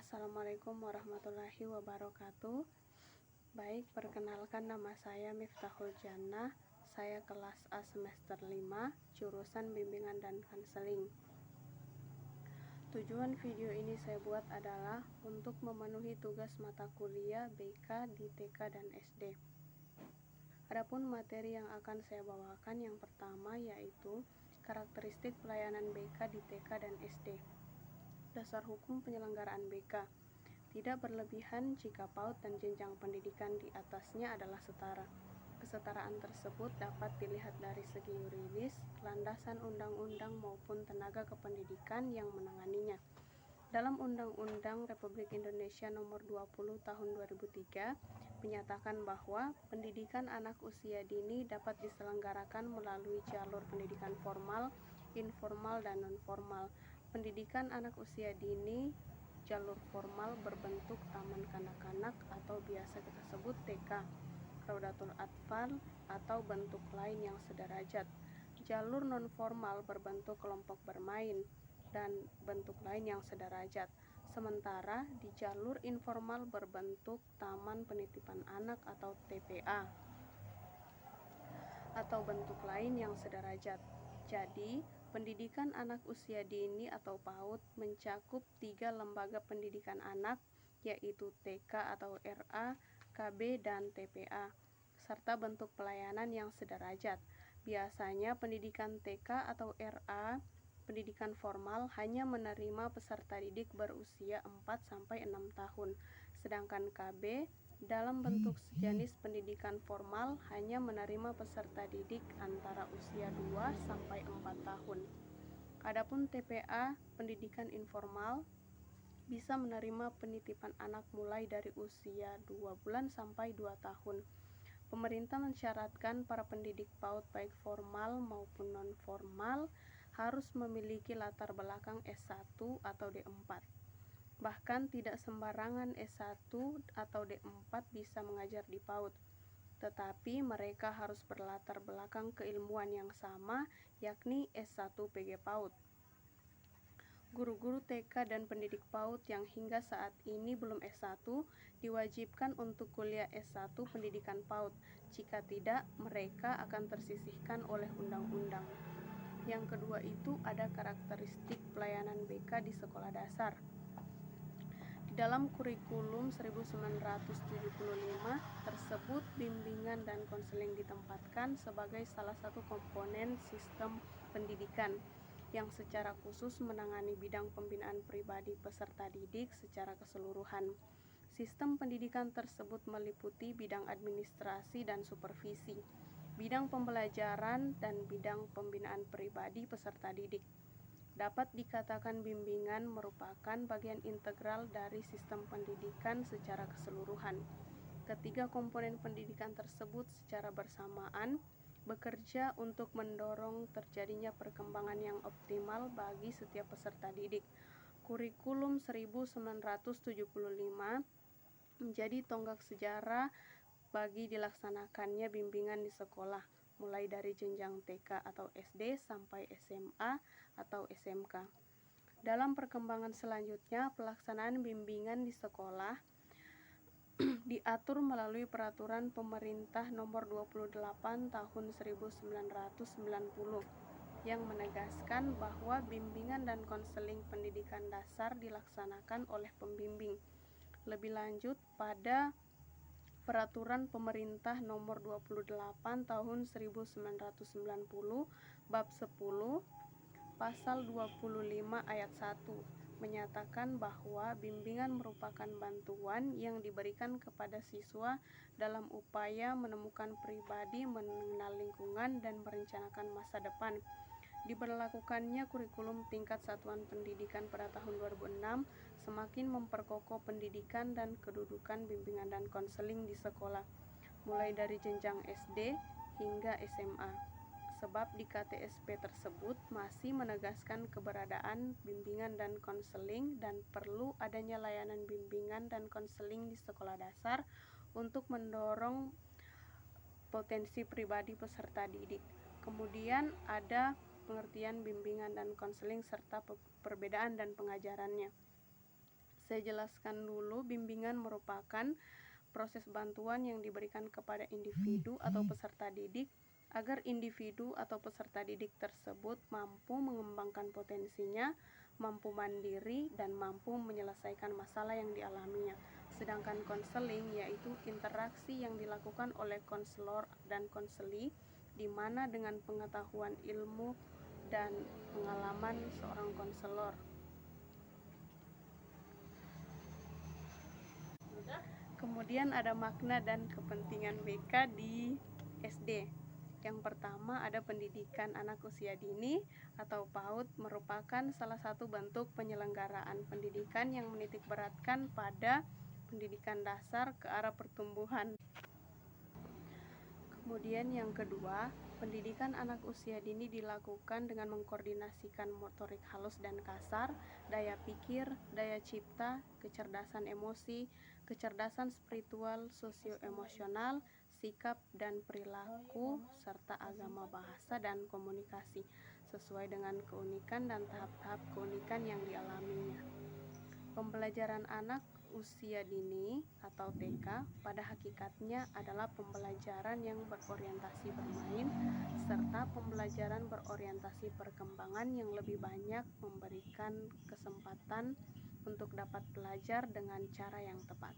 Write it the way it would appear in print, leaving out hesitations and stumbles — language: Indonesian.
Assalamualaikum warahmatullahi wabarakatuh. Baik, perkenalkan nama saya Miftahul Jannah. Saya kelas A semester 5, jurusan bimbingan dan konseling. Tujuan video ini saya buat adalah untuk memenuhi tugas mata kuliah BK di TK dan SD. Adapun materi yang akan saya bawakan yang pertama yaitu karakteristik pelayanan BK di TK dan SD. Dasar hukum penyelenggaraan BK. Tidak berlebihan jika PAUD dan jenjang pendidikan di atasnya adalah setara. Kesetaraan tersebut dapat dilihat dari segi yuridis, landasan undang-undang maupun tenaga kependidikan yang menanganinya. Dalam Undang-Undang Republik Indonesia Nomor 20 Tahun 2003 menyatakan bahwa pendidikan anak usia dini dapat diselenggarakan melalui jalur pendidikan formal, informal, dan non-formal. Pendidikan anak usia dini jalur formal berbentuk taman kanak-kanak atau biasa kita sebut TK, Raudatul Atfal atau bentuk lain yang sederajat. Jalur non-formal berbentuk kelompok bermain dan bentuk lain yang sederajat. Sementara di jalur informal berbentuk taman penitipan anak atau TPA atau bentuk lain yang sederajat. Jadi, pendidikan anak usia dini atau PAUD mencakup 3 lembaga pendidikan anak, yaitu TK atau RA, KB, dan TPA, serta bentuk pelayanan yang sederajat. Biasanya pendidikan TK atau RA, pendidikan formal, hanya menerima peserta didik berusia 4-6 tahun, sedangkan KB dalam bentuk sejenis pendidikan formal hanya menerima peserta didik antara usia 2-4 tahun. Adapun TPA, pendidikan informal, bisa menerima penitipan anak mulai dari usia 2 bulan sampai 2 tahun. Pemerintah mensyaratkan para pendidik PAUD baik formal maupun non-formal harus memiliki latar belakang S1 atau D4. Bahkan tidak sembarangan S1 atau D4 bisa mengajar di PAUD, tetapi mereka harus berlatar belakang keilmuan yang sama, yakni S1 PG PAUD. Guru-guru TK dan pendidik PAUD yang hingga saat ini belum S1 diwajibkan untuk kuliah S1 pendidikan PAUD. Jika tidak, mereka akan tersisihkan oleh undang-undang. Yang kedua itu ada karakteristik pelayanan BK di sekolah dasar. Dalam kurikulum 1975 tersebut, bimbingan dan konseling ditempatkan sebagai salah satu komponen sistem pendidikan yang secara khusus menangani bidang pembinaan pribadi peserta didik secara keseluruhan. Sistem pendidikan tersebut meliputi bidang administrasi dan supervisi, bidang pembelajaran, dan bidang pembinaan pribadi peserta didik. Dapat dikatakan bimbingan merupakan bagian integral dari sistem pendidikan secara keseluruhan. Ketiga komponen pendidikan tersebut secara bersamaan bekerja untuk mendorong terjadinya perkembangan yang optimal bagi setiap peserta didik. Kurikulum 1975 menjadi tonggak sejarah bagi dilaksanakannya bimbingan di sekolah, mulai dari jenjang TK atau SD sampai SMA atau SMK. Dalam perkembangan selanjutnya, pelaksanaan bimbingan di sekolah diatur melalui Peraturan Pemerintah Nomor 28 Tahun 1990 yang menegaskan bahwa bimbingan dan konseling pendidikan dasar dilaksanakan oleh pembimbing. Lebih lanjut, pada Peraturan Pemerintah Nomor 28 Tahun 1990 Bab 10 Pasal 25 Ayat 1 menyatakan bahwa bimbingan merupakan bantuan yang diberikan kepada siswa dalam upaya menemukan pribadi, mengenal lingkungan, dan merencanakan masa depan. Diberlakukannya kurikulum tingkat satuan pendidikan pada tahun 2006 semakin memperkokoh pendidikan dan kedudukan bimbingan dan konseling di sekolah, mulai dari jenjang SD hingga SMA. Sebab di KTSP tersebut masih menegaskan keberadaan bimbingan dan konseling dan perlu adanya layanan bimbingan dan konseling di sekolah dasar untuk mendorong potensi pribadi peserta didik. Kemudian ada pengertian bimbingan dan konseling serta perbedaan dan pengajarannya. Saya jelaskan dulu, bimbingan merupakan proses bantuan yang diberikan kepada individu atau peserta didik agar individu atau peserta didik tersebut mampu mengembangkan potensinya, mampu mandiri, dan mampu menyelesaikan masalah yang dialaminya. Sedangkan konseling yaitu interaksi yang dilakukan oleh konselor dan konseli, di mana dengan pengetahuan ilmu dan pengalaman seorang konselor. Kemudian ada makna dan kepentingan BK di SD. Yang pertama ada pendidikan anak usia dini atau PAUD, merupakan salah satu bentuk penyelenggaraan pendidikan yang menitikberatkan pada pendidikan dasar ke arah pertumbuhan. Kemudian yang kedua, pendidikan anak usia dini dilakukan dengan mengkoordinasikan motorik halus dan kasar, daya pikir, daya cipta, kecerdasan emosi, kecerdasan spiritual, sosio-emosional, sikap dan perilaku, serta agama, bahasa, dan komunikasi, sesuai dengan keunikan dan tahap-tahap keunikan yang dialaminya. Pembelajaran anak usia dini atau TK pada hakikatnya adalah pembelajaran yang berorientasi bermain serta pembelajaran berorientasi perkembangan yang lebih banyak memberikan kesempatan untuk dapat belajar dengan cara yang tepat.